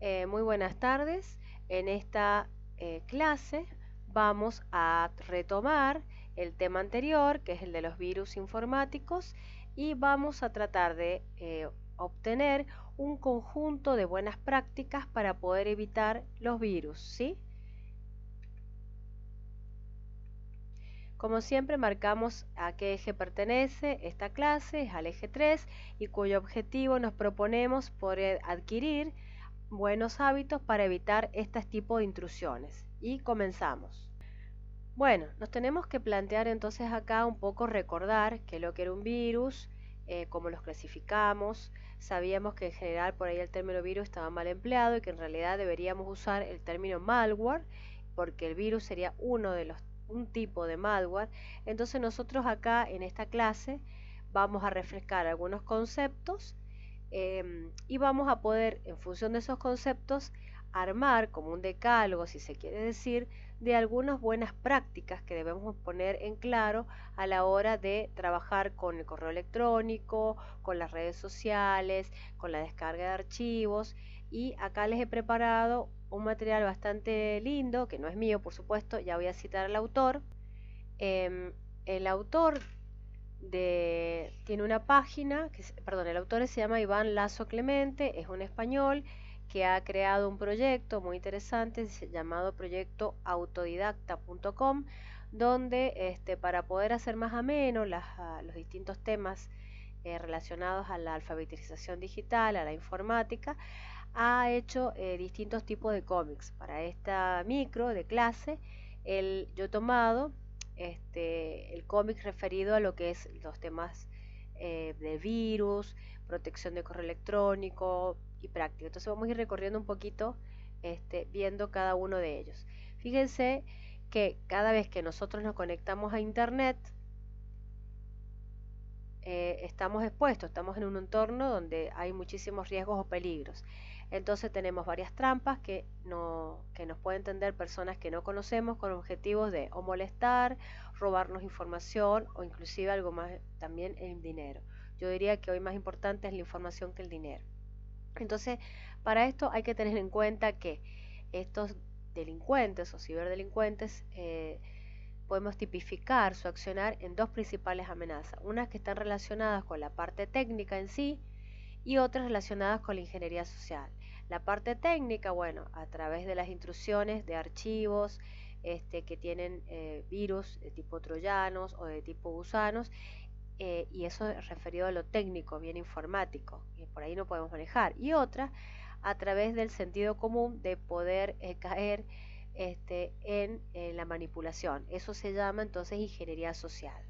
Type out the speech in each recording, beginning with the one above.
Muy buenas tardes. En esta clase vamos a retomar el tema anterior, que es el de los virus informáticos, y vamos a tratar de obtener un conjunto de buenas prácticas para poder evitar los virus, ¿sí? Como siempre, marcamos a qué eje pertenece esta clase, es al eje 3, y cuyo objetivo nos proponemos poder adquirir buenos hábitos para evitar este tipo de intrusiones. Y comenzamos. Bueno, nos tenemos que plantear entonces acá un poco recordar qué es lo que era un virus, cómo los clasificamos. Sabíamos que en general por ahí el término virus estaba mal empleado y que en realidad deberíamos usar el término malware, porque el virus sería un tipo de malware. Entonces nosotros acá en esta clase vamos a refrescar algunos conceptos y vamos a poder, en función de esos conceptos, armar como un decálogo, si se quiere decir, de algunas buenas prácticas que debemos poner en claro a la hora de trabajar con el correo electrónico, con las redes sociales, con la descarga de archivos. Y acá les he preparado un material bastante lindo, que no es mío, por supuesto, ya voy a citar al autor. El autor tiene una página, perdón, el autor se llama Iván Lazo Clemente, es un español que ha creado un proyecto muy interesante llamado proyecto autodidacta.com, donde para poder hacer más ameno los distintos temas relacionados a la alfabetización digital, a la informática, ha hecho distintos tipos de cómics. Para esta micro de clase, yo he tomado el cómic referido a lo que es los temas de virus, protección de correo electrónico y práctica. Entonces vamos a ir recorriendo un poquito viendo cada uno de ellos. Fíjense que cada vez que nosotros nos conectamos a internet, estamos expuestos, estamos en un entorno donde hay muchísimos riesgos o peligros. Entonces tenemos varias trampas que nos pueden tender personas que no conocemos con objetivos de o molestar, robarnos información o inclusive algo más, también el dinero. Yo diría que hoy más importante es la información que el dinero. Entonces, para esto hay que tener en cuenta que estos delincuentes o ciberdelincuentes podemos tipificar su accionar en dos principales amenazas, unas que están relacionadas con la parte técnica en sí y otras relacionadas con la ingeniería social. La parte técnica, bueno, a través de las intrusiones de archivos que tienen virus de tipo troyanos o de tipo gusanos, y eso es referido a lo técnico, bien informático, y por ahí no podemos manejar. Y otra, a través del sentido común de poder caer en la manipulación. Eso se llama entonces ingeniería social.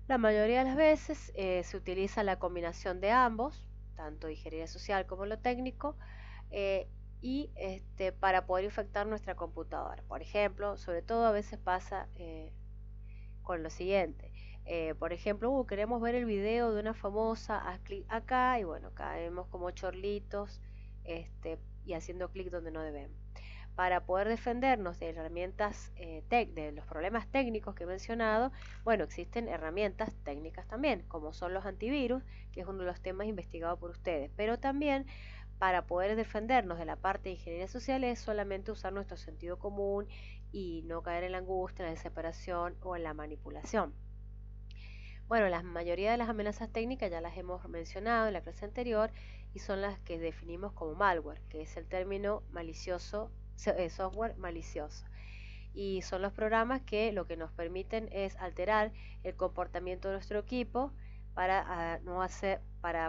La mayoría de las veces se utiliza la combinación de ambos, tanto ingeniería social como lo técnico, y para poder infectar nuestra computadora. Por ejemplo, sobre todo a veces pasa con lo siguiente. Por ejemplo, queremos ver el video de una famosa, haz clic acá y bueno, caemos como chorlitos y haciendo clic donde no debemos. Para poder defendernos de herramientas de los problemas técnicos que he mencionado, bueno, existen herramientas técnicas también, como son los antivirus, que es uno de los temas investigados por ustedes, pero también para poder defendernos de la parte de ingeniería social es solamente usar nuestro sentido común y no caer en la angustia, en la desesperación o en la manipulación. Bueno, la mayoría de las amenazas técnicas ya las hemos mencionado en la clase anterior y son las que definimos como malware, que es el término malicioso, software malicioso. Y son los programas que lo que nos permiten es alterar el comportamiento de nuestro equipo para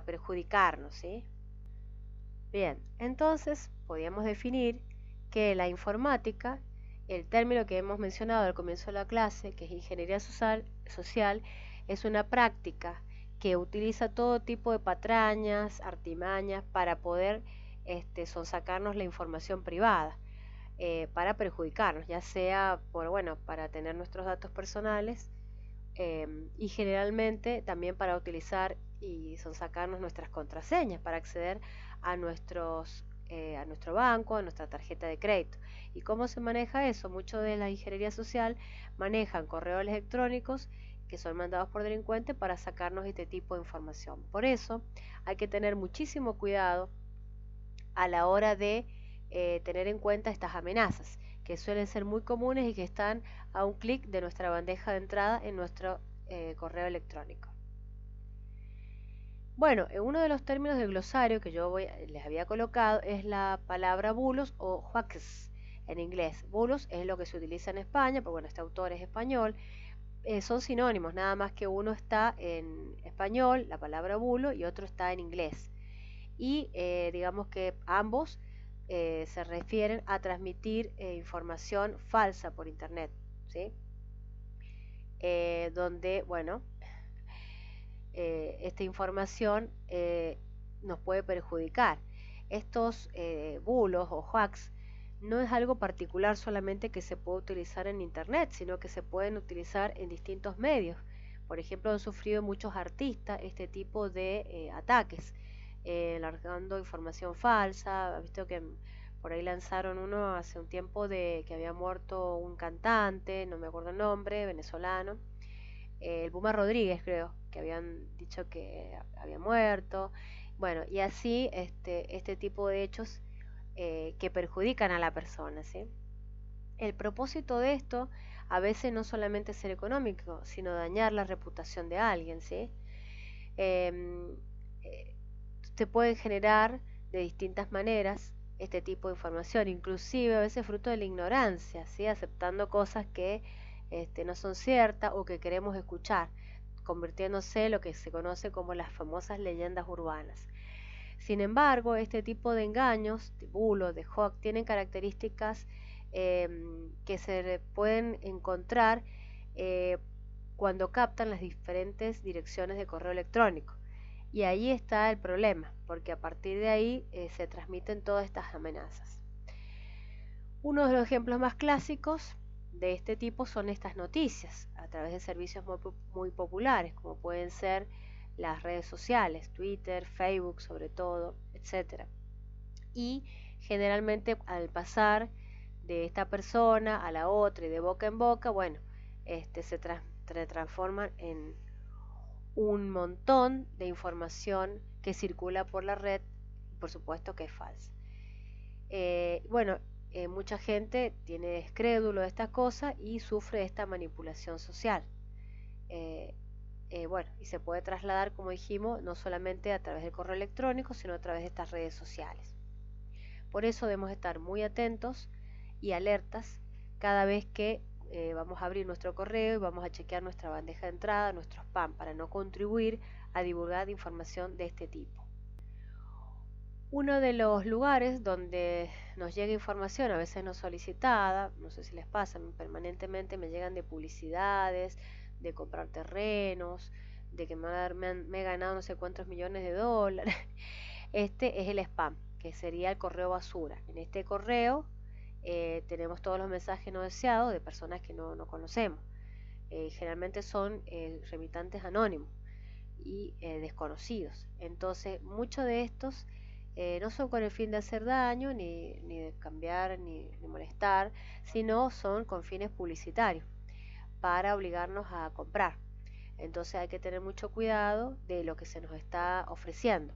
perjudicarnos, ¿sí? Bien, entonces podríamos definir que la informática, el término que hemos mencionado al comienzo de la clase, que es ingeniería social, es una práctica que utiliza todo tipo de patrañas, artimañas para poder sonsacarnos la información privada, para perjudicarnos, ya sea para tener nuestros datos personales, y generalmente también para utilizar y sonsacarnos nuestras contraseñas para acceder a nuestro banco, a nuestra tarjeta de crédito. ¿Y cómo se maneja eso? Mucho de la ingeniería social manejan correos electrónicos que son mandados por delincuentes para sacarnos este tipo de información. Por eso hay que tener muchísimo cuidado a la hora de tener en cuenta estas amenazas, que suelen ser muy comunes y que están a un clic de nuestra bandeja de entrada en nuestro correo electrónico. Bueno, uno de los términos del glosario que les había colocado es la palabra bulos o hoax en inglés. Bulos es lo que se utiliza en España, pero bueno, este autor es español. Son sinónimos, nada más que uno está en español, la palabra bulo, y otro está en inglés. Y digamos que ambos se refieren a transmitir información falsa por internet, ¿sí? Donde, bueno, esta información nos puede perjudicar. Estos bulos o hoax no es algo particular solamente que se puede utilizar en internet, sino que se pueden utilizar en distintos medios. Por ejemplo, han sufrido muchos artistas este tipo de ataques, largando información falsa. Visto que por ahí lanzaron uno hace un tiempo de que había muerto un cantante, no me acuerdo el nombre, venezolano, el Puma Rodríguez, creo, que habían dicho que había muerto. Bueno, y así este tipo de hechos que perjudican a la persona, ¿sí? El propósito de esto a veces no solamente es ser económico, sino dañar la reputación de alguien, ¿sí? Em, Se pueden generar de distintas maneras este tipo de información, inclusive a veces fruto de la ignorancia, ¿sí? Aceptando cosas que no son ciertas o que queremos escuchar, convirtiéndose en lo que se conoce como las famosas leyendas urbanas. Sin embargo, este tipo de engaños, de bulos, de hoax, tienen características que se pueden encontrar eh, cuando captan las diferentes direcciones de correo electrónico. Y ahí está el problema, porque a partir de ahí se transmiten todas estas amenazas. Uno de los ejemplos más clásicos de este tipo son estas noticias, a través de servicios muy populares, como pueden ser las redes sociales, Twitter, Facebook sobre todo, etc. Y generalmente al pasar de esta persona a la otra y de boca en boca, bueno, se transforman en un montón de información que circula por la red, y por supuesto que es falsa. Bueno, mucha gente es crédulo de esta cosa y sufre de esta manipulación social. Bueno, y se puede trasladar, como dijimos, no solamente a través del correo electrónico, sino a través de estas redes sociales. Por eso debemos estar muy atentos y alertas cada vez que vamos a abrir nuestro correo y vamos a chequear nuestra bandeja de entrada, nuestro spam, para no contribuir a divulgar información de este tipo. Uno de los lugares donde nos llega información, a veces no solicitada, no sé si les pasa, permanentemente me llegan de publicidades, de comprar terrenos, de que me he ganado no sé cuántos millones de dólares. Este es el spam, que sería el correo basura. En este correo tenemos todos los mensajes no deseados de personas que no conocemos. Generalmente son remitantes anónimos y desconocidos. Entonces, muchos de estos no son con el fin de hacer daño, ni de cambiar, ni molestar, sino son con fines publicitarios, para obligarnos a comprar. Entonces hay que tener mucho cuidado de lo que se nos está ofreciendo,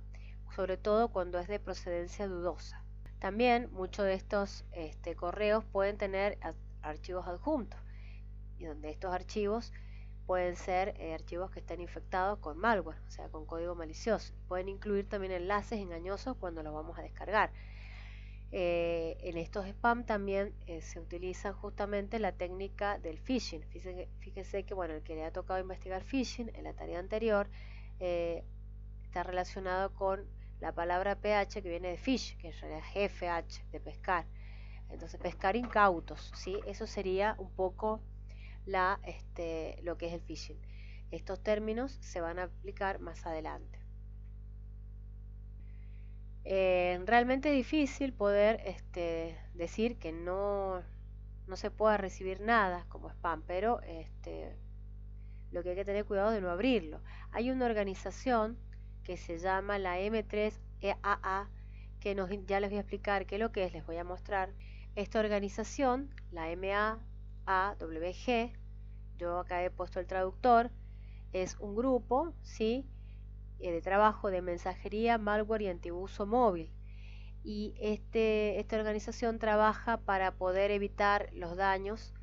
sobre todo cuando es de procedencia dudosa. También muchos de estos correos pueden tener archivos adjuntos, y donde estos archivos pueden ser archivos que estén infectados con malware, o sea, con código malicioso. Pueden incluir también enlaces engañosos cuando los vamos a descargar. En estos spam también se utiliza justamente la técnica del phishing. Fíjese que, bueno, el que le ha tocado investigar phishing en la tarea anterior está relacionado con la palabra ph, que viene de fish, que en realidad es fh, de pescar. Entonces, pescar incautos, ¿sí? Eso sería un poco lo que es el phishing. Estos términos se van a aplicar más adelante. Realmente es difícil poder decir que no se pueda recibir nada como spam, pero lo que hay que tener cuidado de no abrirlo. Hay una organización que se llama la M3EAA, que ya les voy a explicar qué es lo que es, les voy a mostrar. Esta organización, la MAAWG, yo acá he puesto el traductor, es un grupo, ¿sí?, de trabajo de mensajería, malware y antiuso móvil. y esta organización trabaja para poder evitar los daños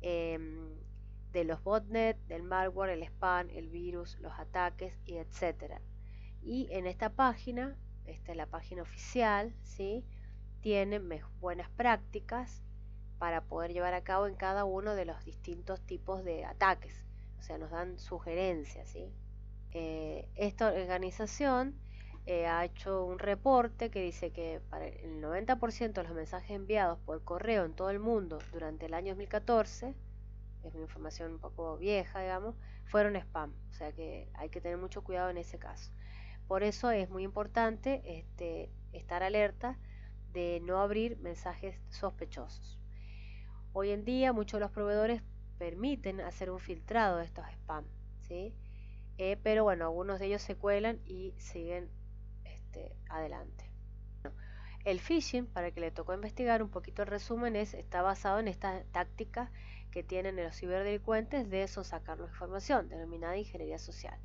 de los botnet, del malware, el spam, el virus, los ataques y etcétera. Y en esta página, esta es la página oficial, ¿sí? Tienen buenas prácticas para poder llevar a cabo en cada uno de los distintos tipos de ataques. O sea, nos dan sugerencias, ¿sí? Esta organización ha hecho un reporte que dice que para el 90% de los mensajes enviados por correo en todo el mundo durante el año 2014, es una información un poco vieja, digamos, fueron spam. O sea que hay que tener mucho cuidado en ese caso. Por eso es muy importante estar alerta de no abrir mensajes sospechosos. Hoy en día muchos de los proveedores permiten hacer un filtrado de estos spam, ¿sí? Pero bueno, algunos de ellos se cuelan y siguen adelante. El phishing, para el que le tocó investigar un poquito el resumen, está basado en esta táctica que tienen los ciberdelincuentes de sonsacar la información, denominada ingeniería social.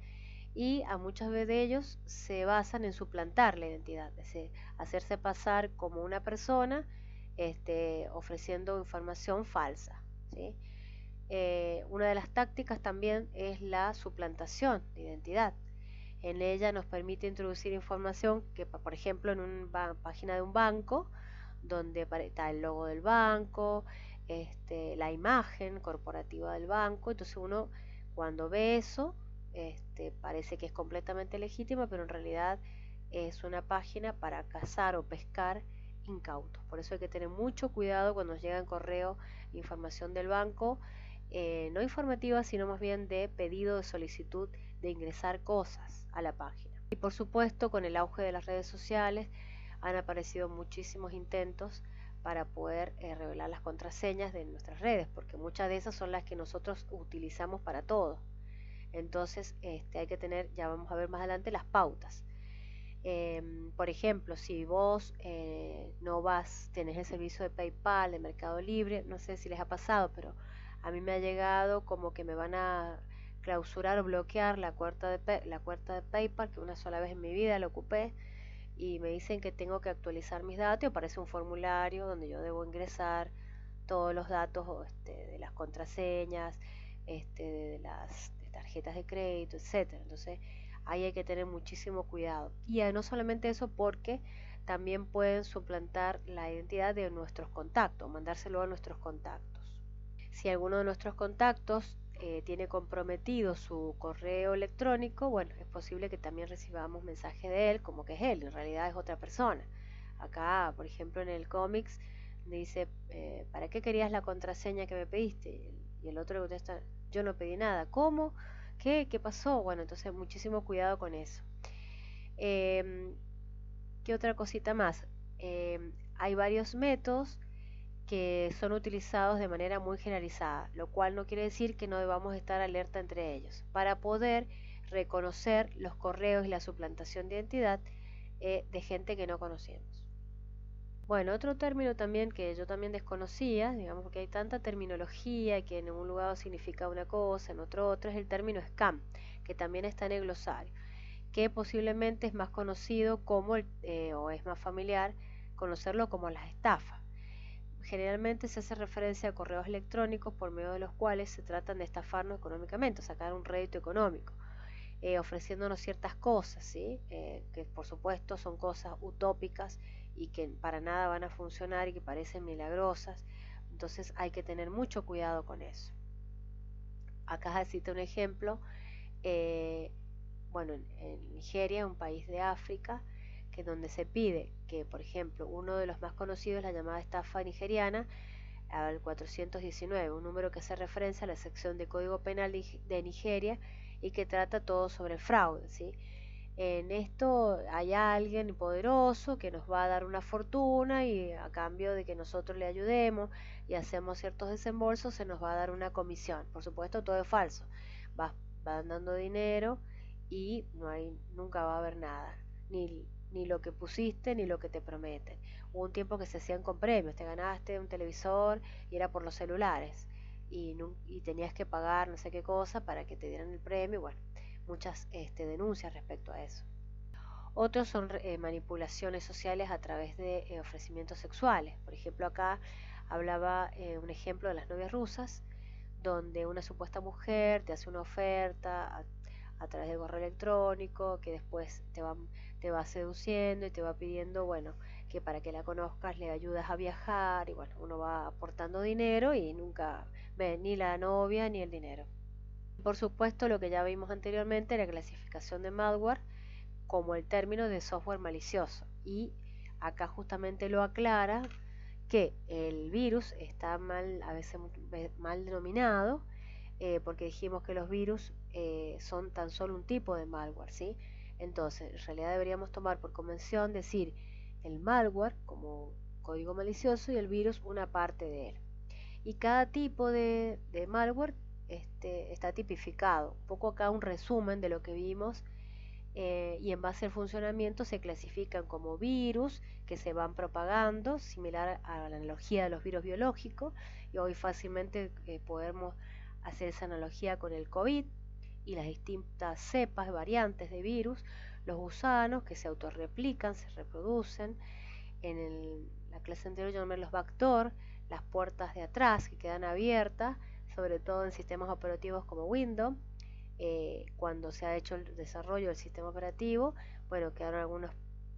Y a muchos de ellos se basan en suplantar la identidad, es decir, hacerse pasar como una persona ofreciendo información falsa, ¿sí? Una de las tácticas también es la suplantación de identidad. En ella nos permite introducir información que, por ejemplo, en una página de un banco, donde está el logo del banco, la imagen corporativa del banco. Entonces uno, cuando ve eso, parece que es completamente legítima, pero en realidad es una página para cazar o pescar incautos. Por eso hay que tener mucho cuidado cuando nos llega en correo información del banco, no informativa, sino más bien de pedido de solicitud de ingresar cosas a la página. Y por supuesto, con el auge de las redes sociales han aparecido muchísimos intentos para poder revelar las contraseñas de nuestras redes, porque muchas de esas son las que nosotros utilizamos para todo. Entonces hay que tener, ya vamos a ver más adelante, las pautas. Por ejemplo, si vos no tenés el servicio de PayPal, de Mercado Libre, no sé si les ha pasado, pero a mí me ha llegado como que me van a clausurar o bloquear la cuenta de PayPal, que una sola vez en mi vida la ocupé, y me dicen que tengo que actualizar mis datos, y aparece un formulario donde yo debo ingresar todos los datos de las contraseñas, de las tarjetas de crédito, etcétera. Entonces ahí hay que tener muchísimo cuidado. Y no solamente eso, porque también pueden suplantar la identidad de nuestros contactos, mandárselo a nuestros contactos. Si alguno de nuestros contactos tiene comprometido su correo electrónico, bueno, es posible que también recibamos mensaje de él como que es él, en realidad es otra persona. Acá, por ejemplo, en el cómics dice, ¿para qué querías la contraseña que me pediste? Y el otro le contesta, yo no pedí nada. ¿Cómo? ¿Qué pasó? Bueno, entonces muchísimo cuidado con eso. ¿Qué otra cosita más? Hay varios métodos que son utilizados de manera muy generalizada, lo cual no quiere decir que no debamos estar alerta entre ellos, para poder reconocer los correos y la suplantación de identidad de gente que no conocemos. Bueno, otro término también que yo también desconocía, digamos, porque hay tanta terminología que en un lugar significa una cosa, en otro otra, es el término scam, que también está en el glosario, que posiblemente es más conocido como, o es más familiar conocerlo como las estafas. Generalmente se hace referencia a correos electrónicos por medio de los cuales se tratan de estafarnos económicamente, sacar un rédito económico, ofreciéndonos ciertas cosas, ¿sí? Que por supuesto son cosas utópicas y que para nada van a funcionar y que parecen milagrosas. Entonces hay que tener mucho cuidado con eso. Acá cita un ejemplo, bueno, en Nigeria, un país de África, que donde se pide que, por ejemplo, uno de los más conocidos es la llamada estafa nigeriana, al 419, un número que hace referencia a la sección de Código Penal de Nigeria y que trata todo sobre el fraude, ¿sí? En esto hay alguien poderoso que nos va a dar una fortuna y a cambio de que nosotros le ayudemos y hacemos ciertos desembolsos se nos va a dar una comisión. Por supuesto todo es falso, van dando dinero y nunca va a haber nada, ni lo que pusiste ni lo que te prometen. Hubo un tiempo que se hacían con premios, te ganaste un televisor y era por los celulares y tenías que pagar no sé qué cosa para que te dieran el premio. Bueno, muchas denuncias respecto a eso. Otros son manipulaciones sociales a través de ofrecimientos sexuales. Por ejemplo, acá hablaba un ejemplo de las novias rusas, donde una supuesta mujer te hace una oferta a través de correo electrónico, que después te va seduciendo y te va pidiendo, bueno, que para que la conozcas le ayudas a viajar, y bueno, uno va aportando dinero y nunca ve ni la novia ni el dinero. Por supuesto, lo que ya vimos anteriormente, la clasificación de malware como el término de software malicioso, y acá justamente lo aclara que el virus está mal, a veces mal denominado, porque dijimos que los virus son tan solo un tipo de malware, ¿sí? Entonces, en realidad deberíamos tomar por convención decir el malware como código malicioso y el virus una parte de él. Y cada tipo de malware está tipificado. Un poco acá un resumen de lo que vimos, y en base al funcionamiento se clasifican como virus que se van propagando, similar a la analogía de los virus biológicos, y hoy fácilmente podemos hacer esa analogía con el COVID y las distintas cepas, variantes de virus, los gusanos que se autorreplican, se reproducen. La clase anterior yo nombré los backdoor, las puertas de atrás que quedan abiertas, sobre todo en sistemas operativos como Windows. Cuando se ha hecho el desarrollo del sistema operativo, bueno, quedaron algunas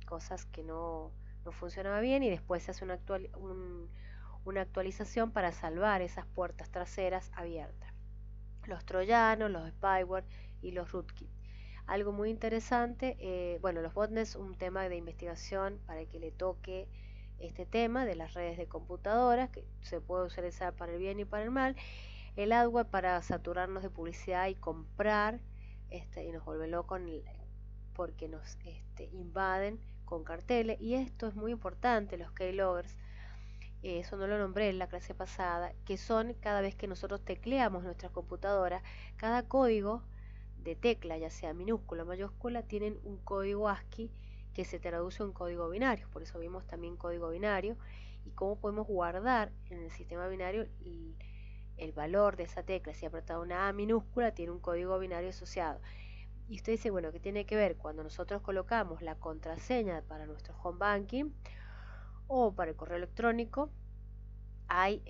cosas que no funcionaba bien, y después se hace una actualización para salvar esas puertas traseras abiertas. Los troyanos, los spyware y los rootkit. Algo muy interesante, bueno, los botnets, un tema de investigación para el que le toque este tema de las redes de computadoras, que se puede utilizar para el bien y para el mal. El AdWords para saturarnos de publicidad y comprar, y nos vuelve locos porque nos invaden con carteles. Y esto es muy importante, los keyloggers, eso no lo nombré en la clase pasada, que son cada vez que nosotros tecleamos nuestra computadora, cada código de tecla, ya sea minúscula o mayúscula, tienen un código ASCII que se traduce en código binario. Por eso vimos también código binario y cómo podemos guardar en el sistema binario el valor de esa tecla. Si apretado una A minúscula, tiene un código binario asociado. Y usted dice, bueno, ¿qué tiene que ver? Cuando nosotros colocamos la contraseña para nuestro home banking o para el correo electrónico, hay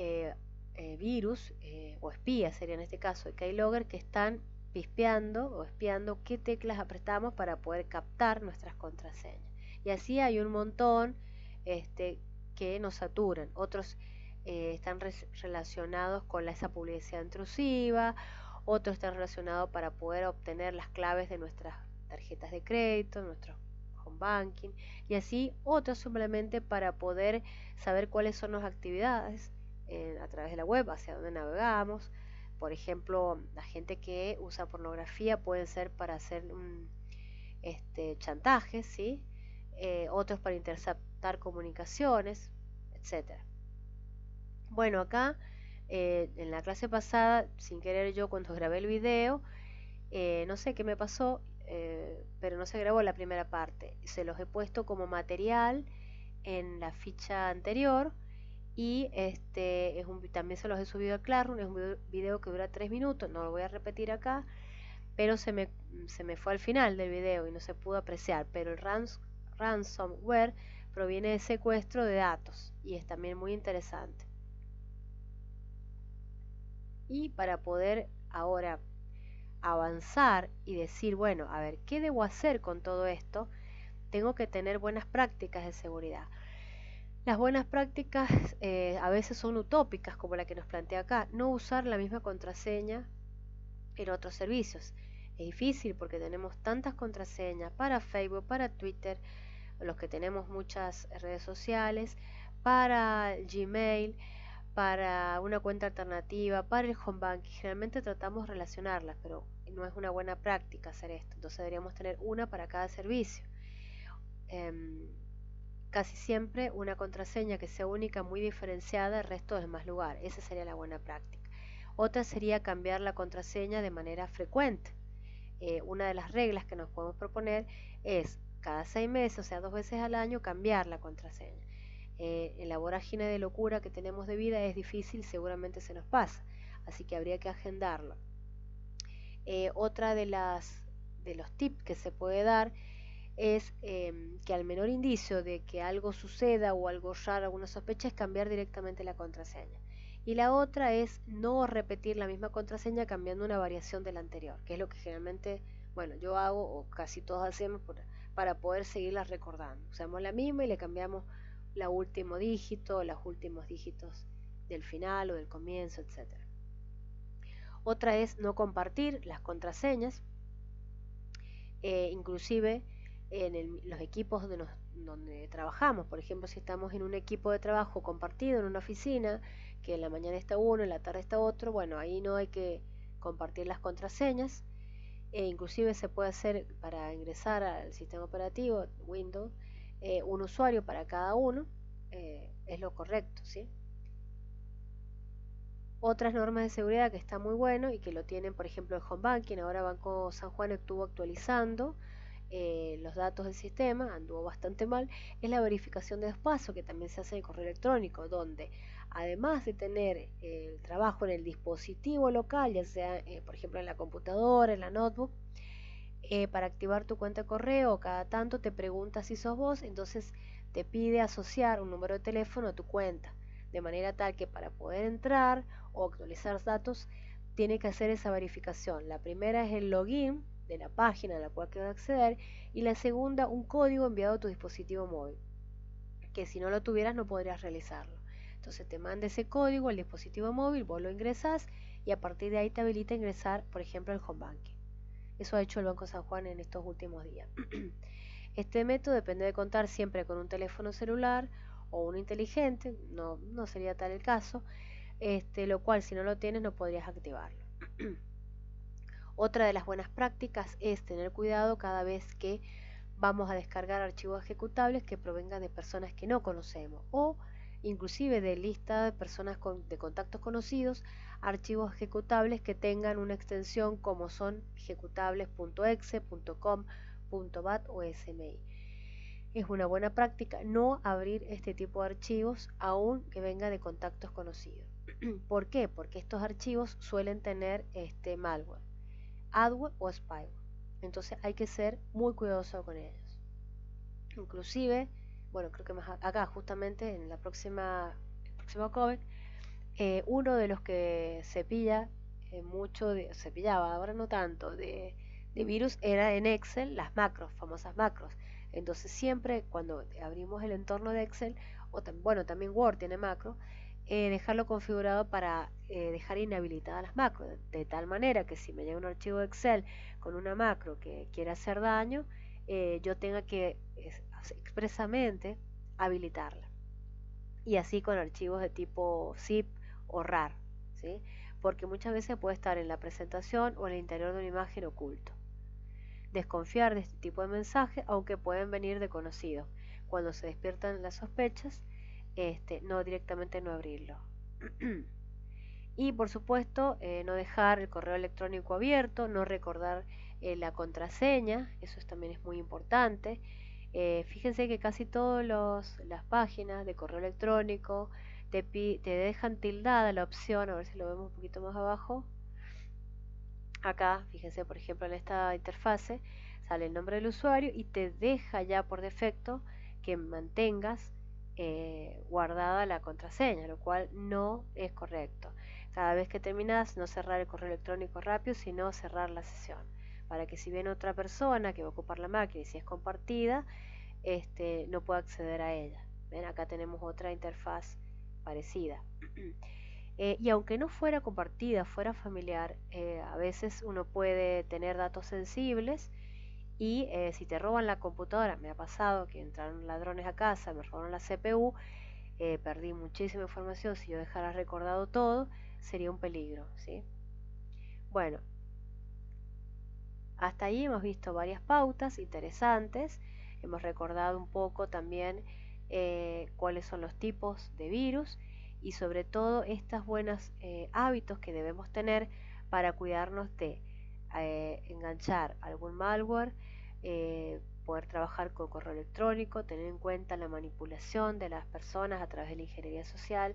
virus o espías, sería en este caso el keylogger, que están pispeando o espiando qué teclas apretamos para poder captar nuestras contraseñas. Y así hay un montón que nos saturan. Otros están relacionados con esa publicidad intrusiva, otros están relacionados para poder obtener las claves de nuestras tarjetas de crédito, nuestro home banking, y así otros simplemente para poder saber cuáles son las actividades a través de la web, hacia dónde navegamos. Por ejemplo, la gente que usa pornografía puede ser para hacer chantajes, ¿sí? Otros para interceptar comunicaciones, etcétera. Bueno, acá en la clase pasada, sin querer yo cuando grabé el video, no sé qué me pasó, pero no se grabó la primera parte. Se los he puesto como material en la ficha anterior, y también se los he subido a Classroom. Es un video que dura 3 minutos, no lo voy a repetir acá, pero se me fue al final del video y no se pudo apreciar. Pero el ransomware proviene de secuestro de datos y es también muy interesante. Y para poder ahora avanzar y decir, bueno, a ver, ¿qué debo hacer con todo esto? Tengo que tener buenas prácticas de seguridad. Las buenas prácticas a veces son utópicas, como la que nos plantea acá. No usar la misma contraseña en otros servicios. Es difícil porque tenemos tantas contraseñas para Facebook, para Twitter, los que tenemos muchas redes sociales, para Gmail, para una cuenta alternativa, para el home banking. Generalmente tratamos de relacionarlas, pero no es una buena práctica hacer esto. Entonces deberíamos tener una para cada servicio. Casi siempre una contraseña que sea única, muy diferenciada del resto de los demás lugares. Esa sería la buena práctica. Otra sería cambiar la contraseña de manera frecuente. Una de las reglas que nos podemos proponer es cada 6 meses, o sea 2 veces al año, cambiar la contraseña. En la vorágine de locura que tenemos de vida es difícil, seguramente se nos pasa, así que habría que agendarlo. Otra de los tips que se puede dar es que al menor indicio de que algo suceda o algo raro, alguna sospecha, es cambiar directamente la contraseña. Y la otra es no repetir la misma contraseña cambiando una variación de la anterior, que es lo que generalmente, bueno, yo hago o casi todos hacemos para poder seguirla recordando. Usamos la misma y le cambiamos la último dígito, los últimos dígitos del final o del comienzo, etcétera. Otra es no compartir las contraseñas, inclusive en los equipos donde trabajamos. Por ejemplo, si estamos en un equipo de trabajo compartido en una oficina, que en la mañana está uno, en la tarde está otro, bueno, ahí no hay que compartir las contraseñas. Inclusive se puede hacer para ingresar al sistema operativo Windows un usuario para cada uno, es lo correcto, ¿sí? Otras normas de seguridad que está muy bueno y que lo tienen, por ejemplo, el Home Banking. Ahora Banco San Juan estuvo actualizando los datos del sistema, anduvo bastante mal, es la verificación de dos pasos, que también se hace en correo electrónico, donde además de tener el trabajo en el dispositivo local, ya sea por ejemplo en la computadora, en la notebook, para activar tu cuenta de correo, cada tanto te pregunta si sos vos, entonces te pide asociar un número de teléfono a tu cuenta, de manera tal que para poder entrar o actualizar datos, tiene que hacer esa verificación. La primera es el login de la página a la cual quieres acceder, y la segunda un código enviado a tu dispositivo móvil, que si no lo tuvieras no podrías realizarlo. Entonces te manda ese código al dispositivo móvil, vos lo ingresás y a partir de ahí te habilita a ingresar, por ejemplo, el Home Banking. Eso ha hecho el Banco San Juan en estos últimos días. Este método depende de contar siempre con un teléfono celular o uno inteligente, no sería tal el caso, lo cual si no lo tienes no podrías activarlo. Otra de las buenas prácticas es tener cuidado cada vez que vamos a descargar archivos ejecutables que provengan de personas que no conocemos o inclusive de lista de personas de contactos conocidos, archivos ejecutables que tengan una extensión como son ejecutables.exe, .com, .bat o SMI. Es una buena práctica no abrir este tipo de archivos aun que venga de contactos conocidos. ¿Por qué? Porque estos archivos suelen tener malware, adware o spyware. Entonces hay que ser muy cuidadoso con ellos. Inclusive, bueno, creo que más acá justamente en el próximo codec, uno de los que cepilla cepillaba, ahora no tanto, de virus era en Excel, las macros, famosas macros. Entonces siempre cuando abrimos el entorno de Excel, o bueno, también Word tiene macro, dejarlo configurado para dejar inhabilitadas las macros, de tal manera que si me llega un archivo de Excel con una macro que quiera hacer daño, yo tenga que expresamente habilitarla. Y así con archivos de tipo zip o RAR, ¿sí? Porque muchas veces puede estar en la presentación o en el interior de una imagen oculto. Desconfiar de este tipo de mensajes, aunque pueden venir de conocidos. Cuando se despiertan las sospechas, no directamente no abrirlo. Y por supuesto, no dejar el correo electrónico abierto, no recordar la contraseña, eso también es muy importante. Fíjense que casi todas las páginas de correo electrónico te dejan tildada la opción, a ver si lo vemos un poquito más abajo. Acá, fíjense, por ejemplo, en esta interfase sale el nombre del usuario y te deja ya por defecto que mantengas guardada la contraseña, lo cual no es correcto. Cada vez que terminas, no cerrar el correo electrónico rápido, sino cerrar la sesión, para que si viene otra persona que va a ocupar la máquina y si es compartida, no pueda acceder a ella. ¿Ven? Acá tenemos otra interfaz parecida. Y aunque no fuera compartida, fuera familiar, a veces uno puede tener datos sensibles y si te roban la computadora, me ha pasado que entraron ladrones a casa, me robaron la CPU, perdí muchísima información. Si yo dejara recordado todo, sería un peligro, ¿sí? Bueno, hasta ahí hemos visto varias pautas interesantes, hemos recordado un poco también cuáles son los tipos de virus y sobre todo estos buenos hábitos que debemos tener para cuidarnos de enganchar algún malware, poder trabajar con correo electrónico, tener en cuenta la manipulación de las personas a través de la ingeniería social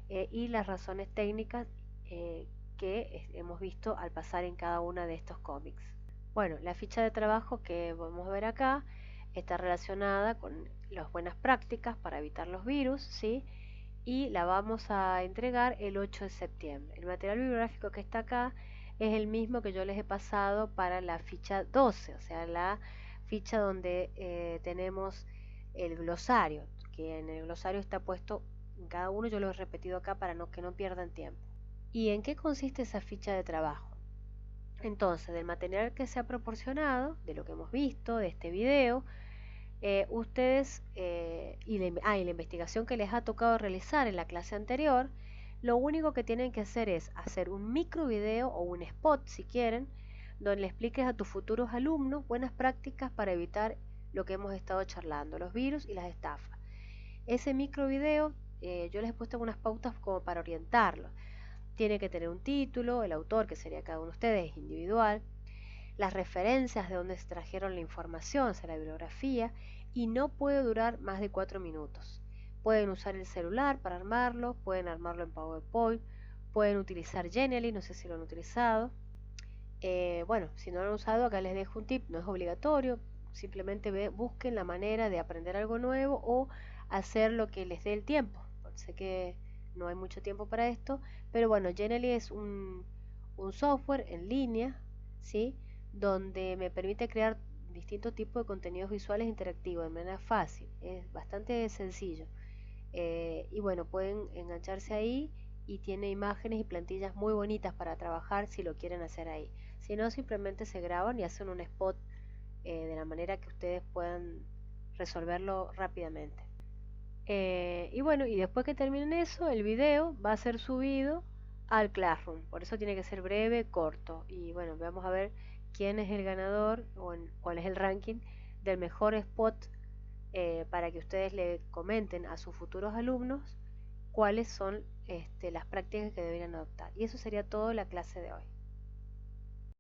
y las razones técnicas que hemos visto al pasar en cada una de estos cómics. Bueno, la ficha de trabajo que vamos a ver acá está relacionada con las buenas prácticas para evitar los virus, ¿sí? Y la vamos a entregar el 8 de septiembre. El material bibliográfico que está acá es el mismo que yo les he pasado para la ficha 12, o sea, la ficha donde tenemos el glosario, que en el glosario está puesto en cada uno, yo lo he repetido acá para que no pierdan tiempo. ¿Y en qué consiste esa ficha de trabajo? Entonces, del material que se ha proporcionado, de lo que hemos visto, de este video, ustedes y la investigación que les ha tocado realizar en la clase anterior, lo único que tienen que hacer es hacer un micro video o un spot si quieren, donde le expliques a tus futuros alumnos buenas prácticas para evitar lo que hemos estado charlando, los virus y las estafas. Ese micro video yo les he puesto unas pautas como para orientarlos. Tiene que tener un título, el autor, que sería cada uno de ustedes, es individual, las referencias de donde se trajeron la información, o sea, la bibliografía, y no puede durar más de 4 minutos. Pueden usar el celular para armarlo, pueden armarlo en PowerPoint, pueden utilizar Genially, no sé si lo han utilizado. Bueno, si no lo han usado, acá les dejo un tip, no es obligatorio, simplemente busquen la manera de aprender algo nuevo o hacer lo que les dé el tiempo. Sé que no hay mucho tiempo para esto, pero bueno, Genially es un software en línea, ¿sí? Donde me permite crear distintos tipos de contenidos visuales interactivos de manera fácil, es bastante sencillo. Y bueno, pueden engancharse ahí y tiene imágenes y plantillas muy bonitas para trabajar si lo quieren hacer ahí. Si no, simplemente se graban y hacen un spot de la manera que ustedes puedan resolverlo rápidamente. Y bueno, y después que terminen eso, el video va a ser subido al Classroom. Por eso tiene que ser breve, corto. Y bueno, vamos a ver quién es el ganador o cuál es el ranking del mejor spot para que ustedes le comenten a sus futuros alumnos cuáles son las prácticas que deberían adoptar. Y eso sería todo la clase de hoy.